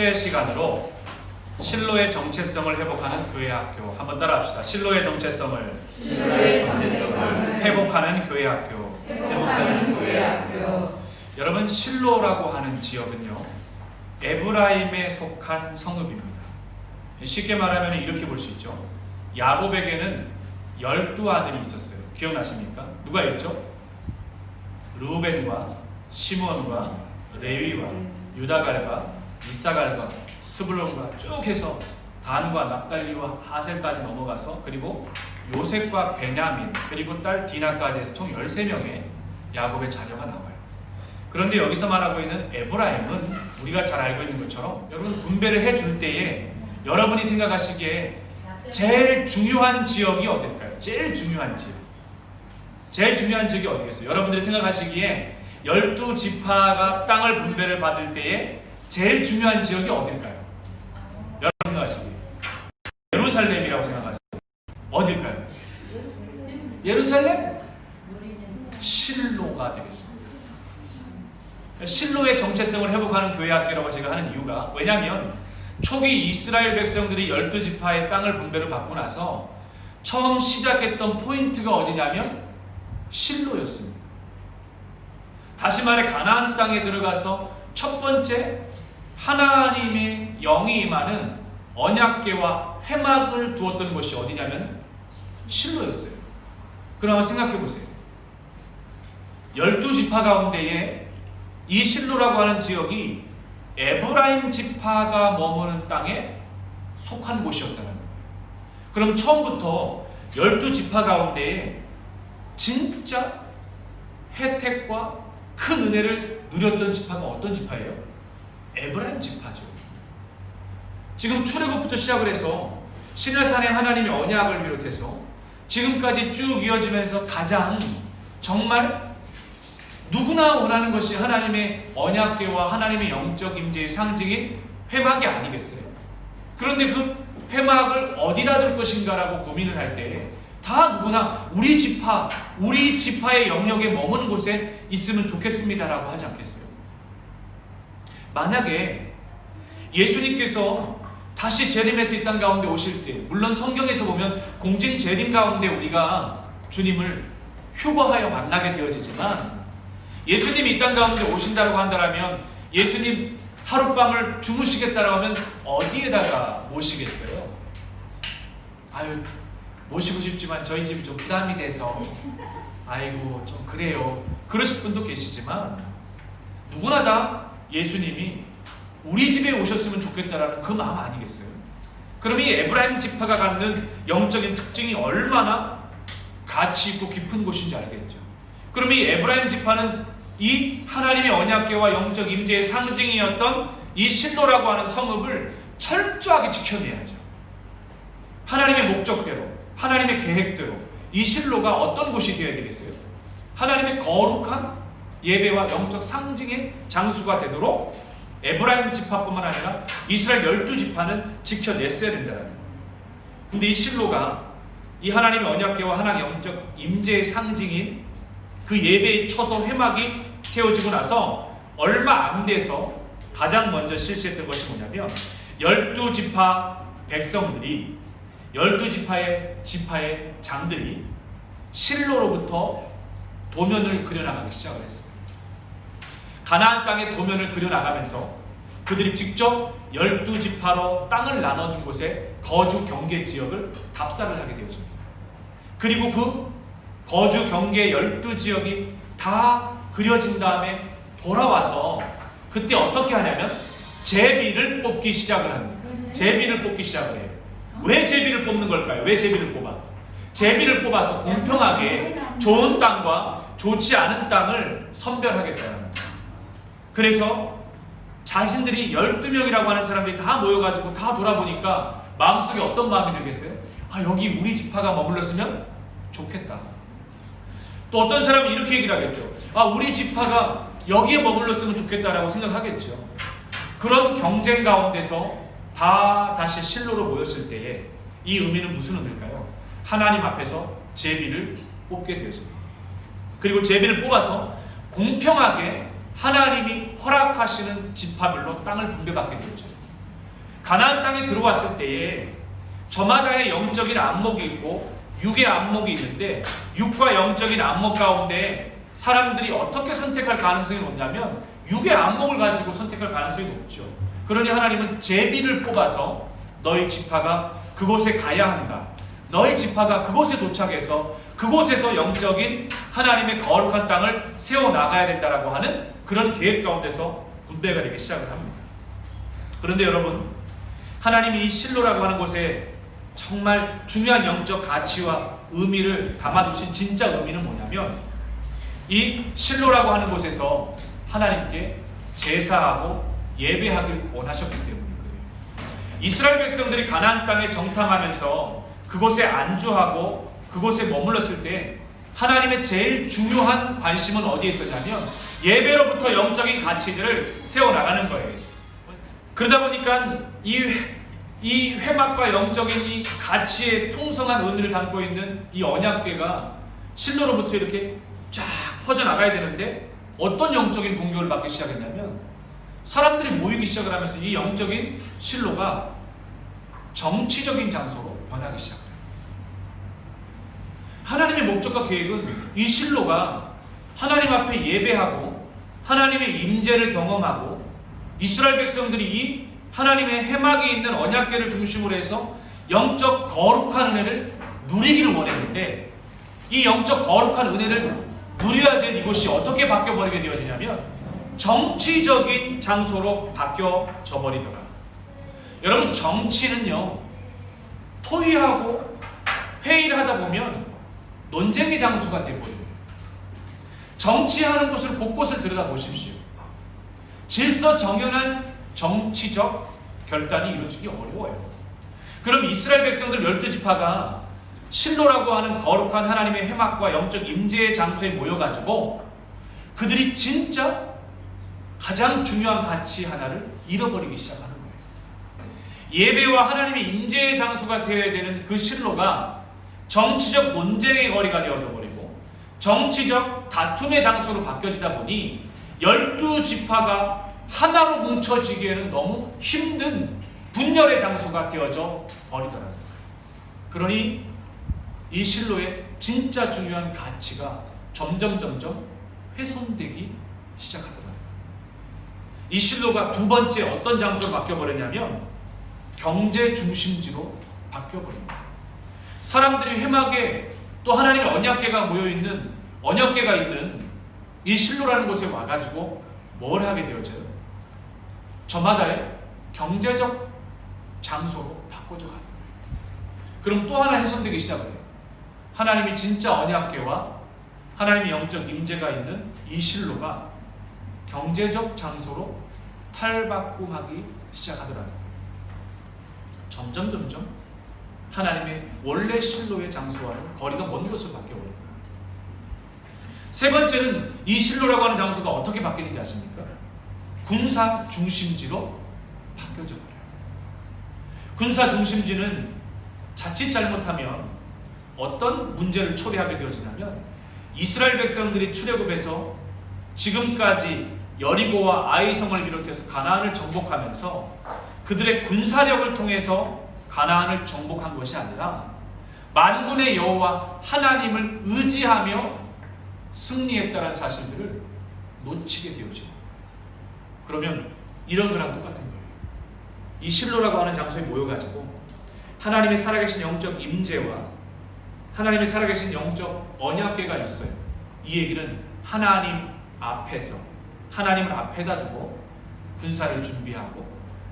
번째 시간으로 실로의 정체성을 회복하는 교회 학교 한번 따라합시다. 실로의 정체성을 회복하는 교회 학교. 여러분, 실로라고 하는 지역은요, 에브라임에 속한 성읍입니다. 쉽게 말하면 이렇게 볼 수 있죠. 야곱에게는 12아들이 있었어요. 기억나십니까? 누가 있죠? 르우벤과 시므온과 레위와 유다갈과 이사갈과 스불론과 쭉 해서 단과 납달리와 아셀까지 넘어가서, 그리고 요셉과 베냐민, 그리고 딸 디나까지 해서 총 13명의 야곱의 자녀가 나와요. 그런데 여기서 말하고 있는 에브라임은 우리가 잘 알고 있는 것처럼, 여러분, 분배를 해줄 때에 여러분이 생각하시기에 제일 중요한 지역이 어딜까요? 제일 중요한 지역. 제일 중요한 지역이 어디겠어요? 여러분들이 생각하시기에 12지파가 땅을 분배를 받을 때에 제일 중요한 지역이 어딜까요? 여러분 생각하시기에 예루살렘이라고 생각하세요. 어딜까요? 예루살렘? 실로가 되겠습니다. 실로의 정체성을 회복하는 교회 학교라고 제가 하는 이유가, 왜냐하면 초기 이스라엘 백성들이 12지파의 땅을 분배를 받고 나서 처음 시작했던 포인트가 어디냐면 실로였습니다. 다시 말해, 가나안 땅에 들어가서 첫 번째 하나님의 영이 임하는 언약궤와 회막을 두었던 곳이 어디냐면 실로였어요. 그럼 한번 생각해 보세요. 12지파 가운데에 이 실로라고 하는 지역이 에브라임 지파가 머무는 땅에 속한 곳이었다는 거예요. 그럼 처음부터 12지파 가운데에 진짜 혜택과 큰 은혜를 누렸던 지파가 어떤 지파예요? 에브라임 지파죠. 지금 출애굽부터 시작을 해서 시내산의 하나님의 언약을 비롯해서 지금까지 쭉 이어지면서 가장 정말 누구나 원하는 것이 하나님의 언약궤와 하나님의 영적 임재의 상징인 회막이 아니겠어요? 그런데 그 회막을 어디다 둘 것인가라고 고민을 할 때 다 누구나 우리 지파의 영역에 머무는 곳에 있으면 좋겠습니다라고 하지 않겠어요? 만약에 예수님께서 다시 재림해서 이 땅 가운데 오실 때, 물론 성경에서 보면 공진 재림 가운데 우리가 주님을 휴거하여 만나게 되어지지만, 예수님이 이 땅 가운데 오신다고 한다면 예수님 하룻밤을 주무시겠다라고 하면 어디에다가 모시겠어요? 아유, 모시고 싶지만 저희 집이 좀 부담이 돼서 아이고 좀 그래요, 그러실 분도 계시지만, 누구나 다 예수님이 우리 집에 오셨으면 좋겠다라는 그 마음 아니겠어요? 그럼 이 에브라임 지파가 갖는 영적인 특징이 얼마나 가치 있고 깊은 곳인지 알겠죠? 그럼 이 에브라임 지파는 이 하나님의 언약궤와 영적 임재의 상징이었던 이 실로라고 하는 성읍을 철저하게 지켜내야죠. 하나님의 목적대로, 하나님의 계획대로 이 실로가 어떤 곳이 되어야 되겠어요? 하나님의 거룩한 예배와 영적 상징의 장수가 되도록 에브라임 지파뿐만 아니라 이스라엘 12지파는 지켜냈어야 된다는 거예요. 근데 이 실로가 이 하나님의 언약궤와 하나님의 영적 임재의 상징인 그 예배의 처소 회막이 세워지고 나서 얼마 안 돼서 가장 먼저 실시했던 것이 뭐냐면, 12지파 백성들이, 12지파의 장들이 실로로부터 도면을 그려나가기 시작을 했어요. 가나안 땅에 도면을 그려나가면서 그들이 직접 12지파로 땅을 나눠준 곳에 거주 경계 지역을 답사를 하게 되었습니다. 그리고 그 거주 경계 12지역이 다 그려진 다음에 돌아와서 그때 어떻게 하냐면 제비를 뽑기 시작을 합니다. 제비를 뽑기 시작을 해요. 왜 제비를 뽑는 걸까요? 왜 제비를 뽑아? 제비를 뽑아서 공평하게 좋은 땅과 좋지 않은 땅을 선별하겠다는 거예요. 그래서 자신들이 12명이라고 하는 사람들이 다 모여가지고 다 돌아보니까 마음속에 어떤 마음이 들겠어요? 아, 여기 우리 지파가 머물렀으면 좋겠다. 또 어떤 사람은 이렇게 얘기를 하겠죠. 아, 우리 지파가 여기에 머물렀으면 좋겠다라고 생각하겠죠. 그런 경쟁 가운데서 다 다시 실로로 모였을 때에 이 의미는 무슨 의미일까요? 하나님 앞에서 제비를 뽑게 되어집니다. 그리고 제비를 뽑아서 공평하게 하나님이 허락하시는 지파별로 땅을 분배받게 되었죠. 가나안 땅에 들어왔을 때에 저마다의 영적인 안목이 있고 육의 안목이 있는데 육과 영적인 안목 가운데 사람들이 어떻게 선택할 가능성이 높냐면 육의 안목을 가지고 선택할 가능성이 높죠. 그러니 하나님은 제비를 뽑아서 너희 지파가 그곳에 가야 한다. 너희 지파가 그곳에 도착해서 그곳에서 영적인 하나님의 거룩한 땅을 세워나가야 된다라고 하는 그런 계획 가운데서 분배가 되기 시작을 합니다. 그런데 여러분, 하나님이 이 실로라고 하는 곳에 정말 중요한 영적 가치와 의미를 담아두신 진짜 의미는 뭐냐면 이 실로라고 하는 곳에서 하나님께 제사하고 예배하길 원하셨기 때문인 거예요. 이스라엘 백성들이 가나안 땅에 정탐하면서 그곳에 안주하고 그곳에 머물렀을 때 하나님의 제일 중요한 관심은 어디에 있었냐면 예배로부터 영적인 가치들을 세워나가는 거예요. 그러다 보니까 이 회막과 영적인 이 가치의 풍성한 의미를 담고 있는 이 언약궤가 실로로부터 이렇게 쫙 퍼져나가야 되는데 어떤 영적인 공격을 받기 시작했냐면 사람들이 모이기 시작을 하면서 이 영적인 실로가 정치적인 장소로 변하기 시작해요. 하나님의 목적과 계획은 이 실로가 하나님 앞에 예배하고 하나님의 임재를 경험하고 이스라엘 백성들이 이 하나님의 회막이 있는 언약궤를 중심으로 해서 영적 거룩한 은혜를 누리기를 원했는데 이 영적 거룩한 은혜를 누려야 될 이곳이 어떻게 바뀌어버리게 되어지냐면 정치적인 장소로 바뀌어져 버리더라. 여러분, 정치는요 토의하고 회의를 하다 보면 논쟁의 장소가 되어버려요. 정치하는 곳을 곳곳을 들여다보십시오. 질서 정연한 정치적 결단이 이루어지기 어려워요. 그럼 이스라엘 백성들 12지파가 실로라고 하는 거룩한 하나님의 회막과 영적 임재의 장소에 모여가지고 그들이 진짜 가장 중요한 가치 하나를 잃어버리기 시작하는 거예요. 예배와 하나님의 임재의 장소가 되어야 되는 그 실로가 정치적 논쟁의 거리가 되어져 버리고 정치적 다툼의 장소로 바뀌어지다 보니 12지파가 하나로 뭉쳐지기에는 너무 힘든 분열의 장소가 되어져 버리더라고요. 그러니 이 실로의 진짜 중요한 가치가 점점 훼손되기 시작하더라고요. 이 실로가 두 번째 어떤 장소로 바뀌어버렸냐면 경제 중심지로 바뀌어버립니다. 사람들이 회막에 또 하나님의 언약궤가 모여있는 언약궤가 있는 이 실로라는 곳에 와가지고 뭘 하게 되어져요? 저마다의 경제적 장소로 바꿔져 가는 거예요. 그럼 또 하나 훼손되기 시작해요. 하나님이 진짜 언약궤와 하나님의 영적 임재가 있는 이 실로가 경제적 장소로 탈바꿈하기 시작하더라고요. 점점 하나님의 원래 실로의 장소와는 거리가 먼 곳으로 바뀌어버리더라고요. 세 번째는 이 실로라고 하는 장소가 어떻게 바뀌는지 아십니까? 군사 중심지로 바뀌어져 버려요. 군사 중심지는 자칫 잘못하면 어떤 문제를 초래하게 되어지냐면 이스라엘 백성들이 출애굽해서 지금까지 여리고와 아이성을 비롯해서 가나안을 정복하면서 그들의 군사력을 통해서 가나안을 정복한 것이 아니라 만군의 여호와 하나님을 의지하며 승리했다는 사실들을 놓치게 되어져. 그러면 이런 거랑 똑같은 거예요. 이 실로라고 하는 장소에 모여가지고 하나님의 살아계신 영적 임재와 하나님의 살아계신 영적 언약궤가 있어요. 이 얘기는 하나님 앞에서 하나님을 앞에다 두고 군사를 준비하고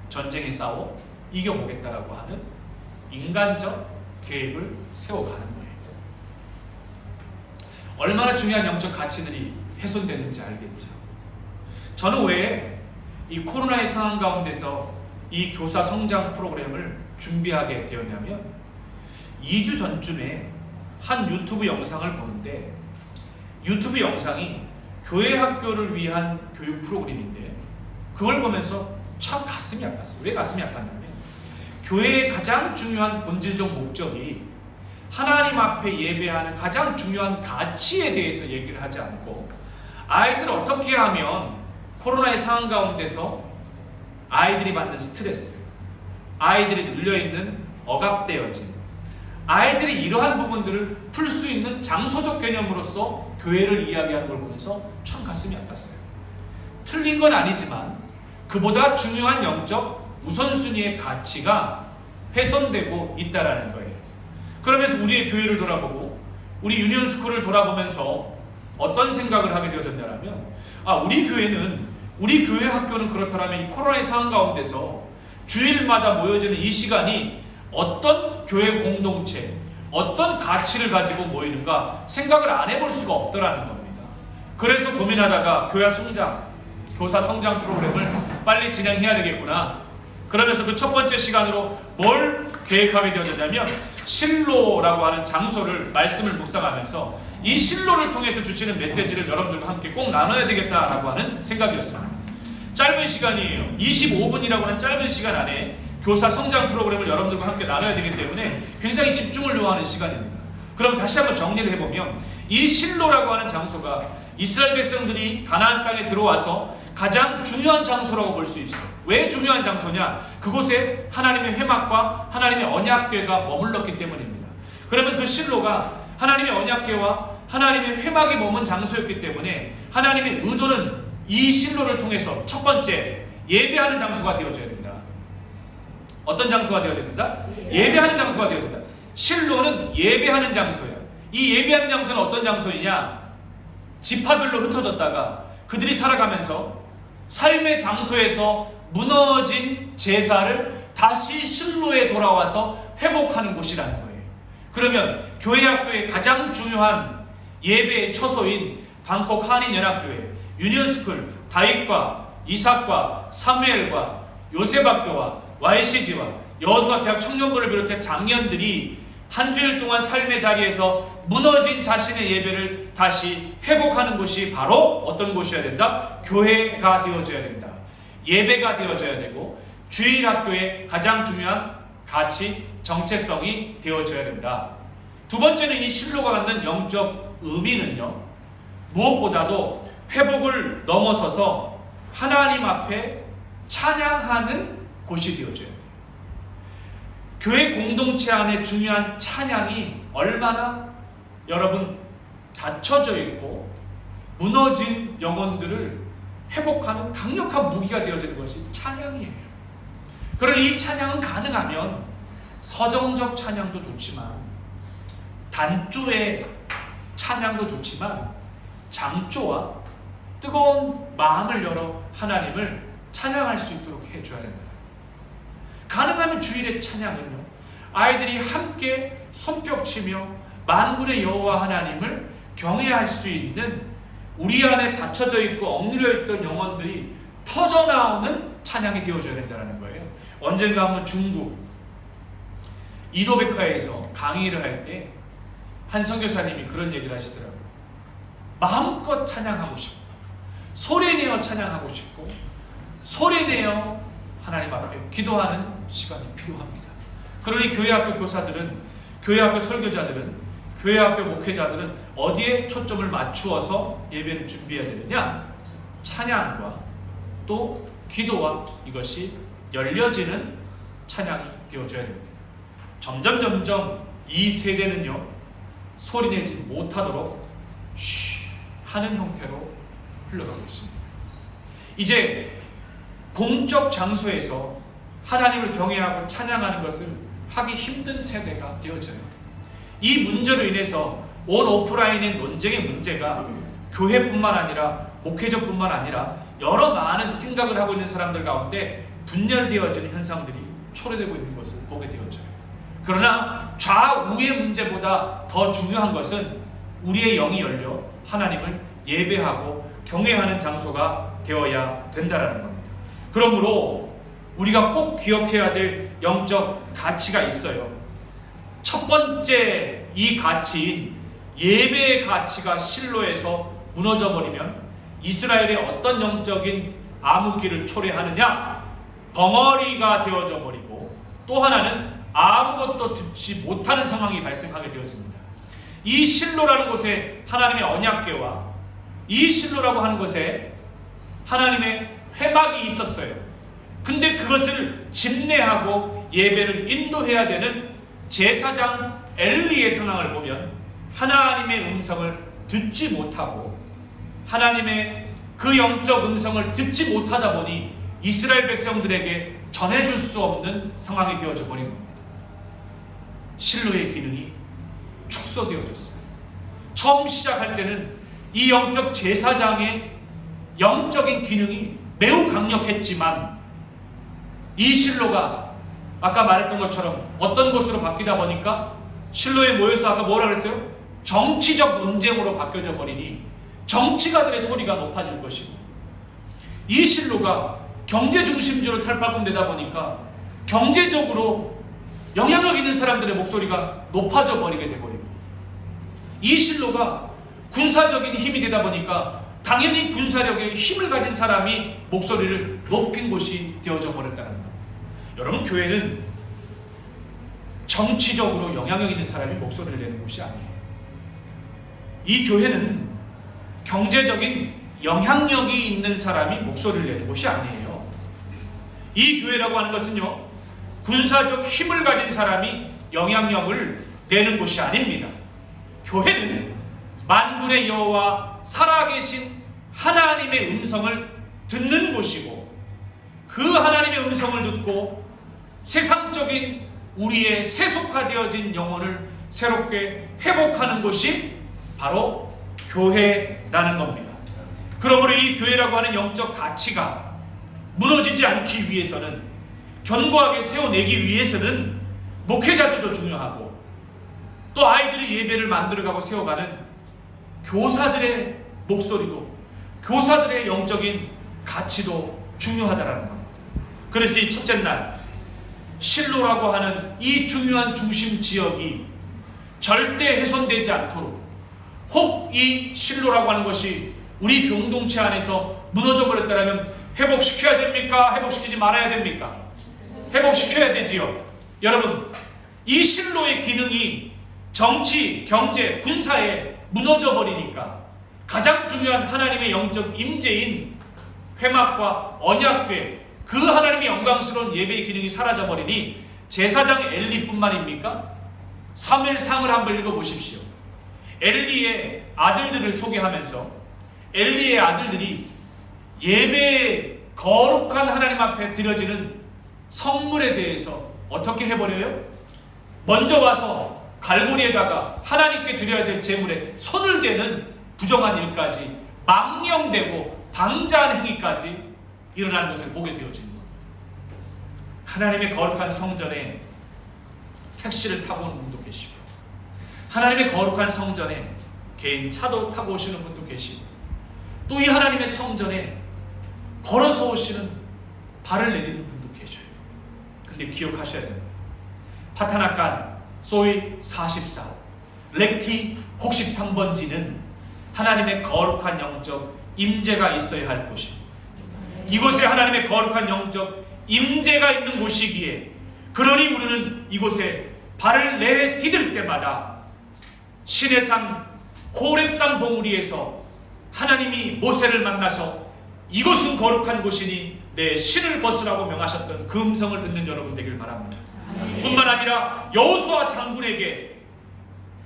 전쟁에 싸워 이겨보겠다라고 하는 인간적 계획을 세워가는 거예요. 얼마나 중요한 영적 가치들이 훼손되는지 알겠죠. 저는 왜 이 코로나의 상황 가운데서 이 교사 성장 프로그램을 준비하게 되었냐면 2주 전쯤에 한 유튜브 영상을 보는데 유튜브 영상이 교회 학교를 위한 교육 프로그램인데 그걸 보면서 참 가슴이 아팠어요. 왜 가슴이 아팠냐면 교회의 가장 중요한 본질적 목적이 하나님 앞에 예배하는 가장 중요한 가치에 대해서 얘기를 하지 않고 아이들을 어떻게 하면 코로나의 상황 가운데서 아이들이 받는 스트레스, 아이들이 눌려있는 억압되어진, 아이들이 이러한 부분들을 풀 수 있는 장소적 개념으로서 교회를 이야기하는 걸 보면서 참 가슴이 아팠어요. 틀린 건 아니지만 그보다 중요한 영적 우선순위의 가치가 훼손되고 있다라는 거예요. 그러면서 우리의 교회를 돌아보고 우리 유니온스쿨을 돌아보면서 어떤 생각을 하게 되어졌냐면, 우리 교회는, 우리 교회 학교는 그렇다면 이 코로나의 상황 가운데서 주일마다 모여지는 이 시간이 어떤 교회 공동체, 어떤 가치를 가지고 모이는가 생각을 안 해볼 수가 없더라는 겁니다. 그래서 고민하다가 교사 성장 프로그램을 빨리 진행해야 되겠구나. 그러면서 그 첫 번째 시간으로 뭘 계획하게 되었냐면 실로라고 하는 장소를, 말씀을 묵상하면서 이 실로를 통해서 주시는 메시지를 여러분들과 함께 꼭 나눠야 되겠다라고 하는 생각이었습니다. 짧은 시간이에요. 25분이라고 하는 짧은 시간 안에 교사 성장 프로그램을 여러분들과 함께 나눠야 되기 때문에 굉장히 집중을 요하는 시간입니다. 그럼 다시 한번 정리를 해보면, 이 실로라고 하는 장소가 이스라엘 백성들이 가나안 땅에 들어와서 가장 중요한 장소라고 볼 수 있어요. 왜 중요한 장소냐? 그곳에 하나님의 회막과 하나님의 언약궤가 머물렀기 때문입니다. 그러면 그 실로가 하나님의 언약궤와 하나님의 회막이 머문 장소였기 때문에 하나님의 의도는 이 실로를 통해서 첫 번째, 예배하는 장소가 되어져야 된다. 어떤 장소가 되어져야 된다? 예배하는 장소가 되어야 된다. 실로는 예배하는 장소야. 이 예배하는 장소는 어떤 장소이냐? 지파별로 흩어졌다가 그들이 살아가면서 삶의 장소에서 무너진 제사를 다시 실로에 돌아와서 회복하는 곳이라는 거예요. 그러면 교회 학교의 가장 중요한 예배의 처소인 방콕 한인연합교회, 유니온스쿨, 다윗과 이삭과 사무엘과 요셉학교와 YCG와 여호수아 대학 청년부를 비롯해 장년들이 한 주일 동안 삶의 자리에서 무너진 자신의 예배를 다시 회복하는 곳이 바로 어떤 곳이어야 된다? 교회가 되어져야 된다. 예배가 되어져야 되고 주일학교의 가장 중요한 가치, 정체성이 되어져야 된다. 두 번째는 이 실로가 갖는 영적 의미는요, 무엇보다도 회복을 넘어서서 하나님 앞에 찬양하는 곳이 되어져야 돼요. 교회 공동체 안에 중요한 찬양이 얼마나 여러분 닫혀져 있고 무너진 영혼들을 회복하는 강력한 무기가 되어지는 것이 찬양이에요. 그러니 이 찬양은 가능하면 서정적 찬양도 좋지만, 단조의 찬양도 좋지만, 장조와 뜨거운 마음을 열어 하나님을 찬양할 수 있도록 해줘야 된다. 가능하면 주일의 찬양은요, 아이들이 함께 손뼉치며 만군의 여호와 하나님을 경외할 수 있는, 우리 안에 닫혀져 있고 억눌려 있던 영혼들이 터져나오는 찬양이 되어줘야 된다는 거예요. 언젠가 한번 중국 이도백화에서 강의를 할 때 한 선교사님이 그런 얘기를 하시더라고요. 마음껏 찬양하고 싶고, 소리내어 찬양하고 싶고, 소리내어 하나님 앞에 기도하는 시간이 필요합니다. 그러니 교회학교 교사들은, 교회학교 설교자들은, 교회학교 목회자들은 어디에 초점을 맞추어서 예배를 준비해야 되느냐? 찬양과 또 기도와 이것이 열려지는 찬양이 되어줘야 됩니다. 점점 이 세대는요, 소리내지 못하도록 쉬 하는 형태로 흘러가고 있습니다. 이제 공적 장소에서 하나님을 경외하고 찬양하는 것을 하기 힘든 세대가 되어져요. 이 문제로 인해서 온 오프라인의 논쟁의 문제가 교회뿐만 아니라 목회자뿐만 아니라 여러 많은 생각을 하고 있는 사람들 가운데 분열되어지는 현상들이 초래되고 있는 것을 보게 되어져요. 그러나 좌우의 문제보다 더 중요한 것은 우리의 영이 열려 하나님을 예배하고 경외하는 장소가 되어야 된다는 겁니다. 그러므로 우리가 꼭 기억해야 될 영적 가치가 있어요. 첫 번째 이 가치인 예배의 가치가 실로에서 무너져 버리면 이스라엘의 어떤 영적인 암흑기를 초래하느냐? 벙어리가 되어져 버리고, 또 하나는 아무것도 듣지 못하는 상황이 발생하게 되어집니다. 이 실로라는 곳에 하나님의 언약궤와 이 실로라고 하는 곳에 하나님의 회막이 있었어요. 근데 그것을 집례하고 예배를 인도해야 되는 제사장 엘리의 상황을 보면 하나님의 음성을 듣지 못하고 하나님의 그 영적 음성을 듣지 못하다 보니 이스라엘 백성들에게 전해줄 수 없는 상황이 되어져 버린 겁니다. 실로의 기능이 축소되어졌어요. 처음 시작할 때는 이 영적 제사장의 영적인 기능이 매우 강력했지만 이 실로가 아까 말했던 것처럼 어떤 곳으로 바뀌다 보니까 실로에 모여서 아까 뭐라 그랬어요? 정치적 논쟁으로 바뀌어져 버리니 정치가들의 소리가 높아질 것이고 이 실로가 경제 중심주로 탈바꿈되다 보니까 경제적으로 영향력 있는 사람들의 목소리가 높아져 버리게 되버리고 이 실로가 군사적인 힘이 되다 보니까 당연히 군사력에 힘을 가진 사람이 목소리를 높인 곳이 되어져 버렸다는 겁니다. 여러분, 교회는 정치적으로 영향력 있는 사람이 목소리를 내는 곳이 아니에요. 이 교회는 경제적인 영향력이 있는 사람이 목소리를 내는 곳이 아니에요. 이 교회라고 하는 것은요, 군사적 힘을 가진 사람이 영향력을 내는 곳이 아닙니다. 교회는 만군의 여호와 살아계신 하나님의 음성을 듣는 곳이고 그 하나님의 음성을 듣고 세상적인 우리의 세속화되어진 영혼을 새롭게 회복하는 곳이 바로 교회라는 겁니다. 그러므로 이 교회라고 하는 영적 가치가 무너지지 않기 위해서는, 견고하게 세워내기 위해서는 목회자들도 중요하고 또 아이들이 예배를 만들어가고 세워가는 교사들의 목소리도, 교사들의 영적인 가치도 중요하다라는 겁니다. 그래서 이 첫째 날 실로라고 하는 이 중요한 중심 지역이 절대 훼손되지 않도록, 혹 이 실로라고 하는 것이 우리 공동체 안에서 무너져 버렸다면 회복시켜야 됩니까? 회복시키지 말아야 됩니까? 회복시켜야 되지요. 여러분, 이 실로의 기능이 정치, 경제, 군사에 무너져 버리니까 가장 중요한 하나님의 영적 임재인 회막과 언약궤, 그 하나님의 영광스러운 예배의 기능이 사라져 버리니 제사장 엘리뿐만입니까? 사무엘상을 한번 읽어보십시오. 엘리의 아들들을 소개하면서 엘리의 아들들이 예배에 거룩한 하나님 앞에 드려지는 성물에 대해서 어떻게 해버려요? 먼저 와서 갈고리에다가 하나님께 드려야 될 제물에 손을 대는 부정한 일까지, 망령되고 방자한 행위까지 일어나는 것을 보게 되어지는 겁니다. 하나님의 거룩한 성전에 택시를 타고 오는 분도 계시고, 하나님의 거룩한 성전에 개인 차도 타고 오시는 분도 계시고, 또 이 하나님의 성전에 걸어서 오시는 발을 내딛는 분도 계셔요. 근데 기억하셔야 됩니다. 파타나칸 소위 44, 렉티 63번지는 하나님의 거룩한 영적 임재가 있어야 할 곳입니다. 이곳에 하나님의 거룩한 영적 임재가 있는 곳이기에, 그러니 우리는 이곳에 발을 내디딜 때마다 시내산 호렙산 봉우리에서 하나님이 모세를 만나서 이곳은 거룩한 곳이니 내 신을 벗으라고 명하셨던 그 음성을 듣는 여러분 되길 바랍니다. 뿐만 아니라 여호수아 장군에게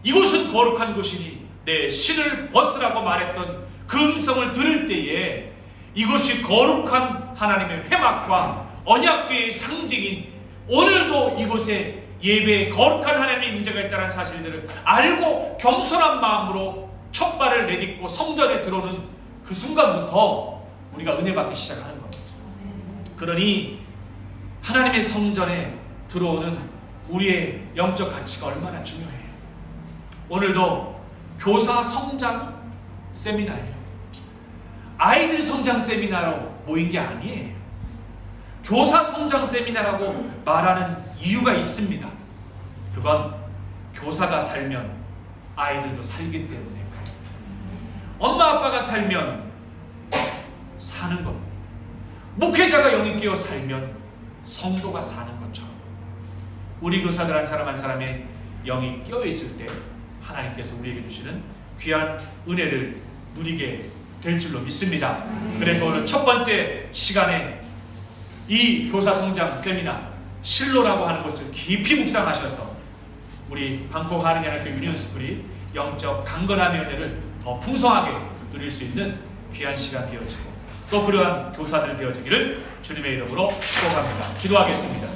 이곳은 거룩한 곳이니 내 신을 벗으라고 말했던 그 음성을 들을 때에 이곳이 거룩한 하나님의 회막과 언약궤의 상징인, 오늘도 이곳에 예배에 거룩한 하나님의 임재가 있다는 사실들을 알고 겸손한 마음으로 첫 발을 내딛고 성전에 들어오는 그 순간부터 우리가 은혜 받기 시작하는 겁니다. 그러니 하나님의 성전에 들어오는 우리의 영적 가치가 얼마나 중요해요. 오늘도 교사 성장 세미나예요. 아이들 성장 세미나로 모인 게 아니에요. 교사 성장 세미나라고 말하는 이유가 있습니다. 그건 교사가 살면 아이들도 살기 때문에, 엄마 아빠가 살면 사는 겁니다. 목회자가 영이 끼어 살면 성도가 사는 것처럼 우리 교사들 한 사람 한 사람의 영이 끼어 있을 때 하나님께서 우리에게 주시는 귀한 은혜를 누리게 될 줄로 믿습니다. 그래서 오늘 첫 번째 시간에 이 교사 성장 세미나 실로라고 하는 것을 깊이 묵상하셔서 우리 방콕 하느냐학교 유니온스쿨이 영적 강건함의 은혜를 더 풍성하게 누릴 수 있는 귀한 시간 되어지고 또 그러한 교사들 되어지기를 주님의 이름으로 축복합니다. 기도하겠습니다.